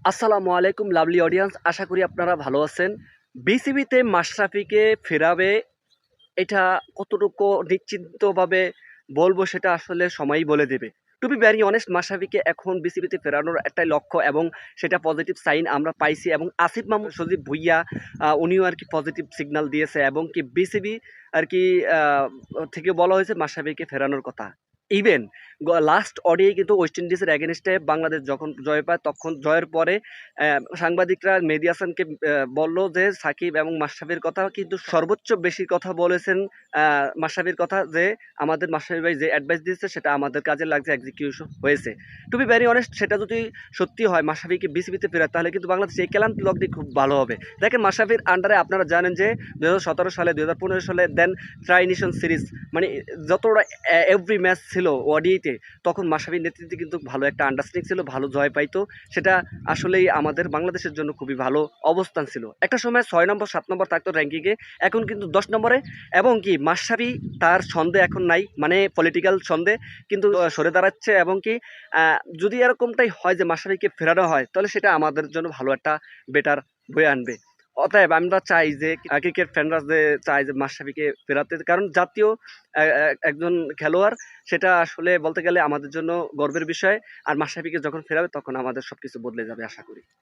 আসসালামু আলাইকুম lovely audience, আশা করি আপনারা ভালো আছেন। বিসিবিতে মাশরাফিকে ফেরাবে, এটা কতটুকু নিশ্চিন্তভাবে বলবো সেটা আসলে সময়ই বলে দেবে। টু বি ভেরি অনেস্ট, মাশরাফিকে এখন বিসিবিতে ফেরানোর একটাই লক্ষ্য এবং সেটা পজিটিভ সাইন আমরা পাইছি এবং আসিফ মাহমুদ সজীব ভুইয়া উনিও আর কি পজিটিভ সিগন্যাল দিয়েছে এবং কি বিসিবি আর কি থেকে বলা হয়েছে মাশরাফিকে ফেরানোর কথা। ইভেন লাস্ট ওডিআই কিন্তু ওয়েস্ট ইন্ডিজের এগেনস্টে বাংলাদেশ যখন জয় পায়, তখন জয়ের পরে সাংবাদিকরা মেহেদী হাসানকে বলল যে সাকিব এবং মাশরাফির কথা, কিন্তু সর্বোচ্চ বেশি কথা বলেছেন মাশরাফির কথা, যে আমাদের মাশরাফি ভাই যে অ্যাডভাইস দিয়েছে সেটা আমাদের কাজে লাগছে, এক্সিকিউশন হয়েছে। টু বি ভেরি অনেস্ট, সেটা যদি সত্যি হয় মাশরাফিকে বিসিবিতে ফেরায়, তাহলে কিন্তু বাংলাদেশ এই ক্লান্তি লগ্নি খুব ভালো হবে। দেখেন মাশরাফির আন্ডারে আপনারা জানেন যে 2017 সালে 2015 সালে দেন ট্রাই নেশন সিরিজ, মানে যতটা এভরি ম্যাচ ছিল ওডিআইতে, তখন মাশরাফির নেতৃত্বে কিন্তু ভালো একটা আন্ডারস্ট্যান্ডিং ছিল, ভালো জয় পাইতো। সেটা আসলেই আমাদের বাংলাদেশের জন্য খুবই ভালো অবস্থান ছিল। একটা সময় 6 নম্বর 7 নম্বর থাকতো র্যাঙ্কিংয়ে, এখন কিন্তু 10 নম্বরে। এবং কি মাশরাফি তার ছন্দে এখন নাই, মানে পলিটিক্যাল ছন্দে কিন্তু সরে দাঁড়াচ্ছে। এবং কি যদি এরকমটাই হয় যে মাশরাফিকে ফেরানো হয়, তাহলে সেটা আমাদের জন্য ভালো একটা বেটার বয়ে আনবে। অতএব আমরা চাই যে ক্রিকেট ফ্যানরা যে চায় যে মাশরাফিকে ফেরাতে, কারণ জাতীয় একজন খেলোয়াড়, সেটা আসলে বলতে গেলে আমাদের জন্য গর্বের বিষয়। আর মাশরাফিকে যখন ফেরাবে তখন আমাদের সবকিছু বদলে যাবে আশা করি।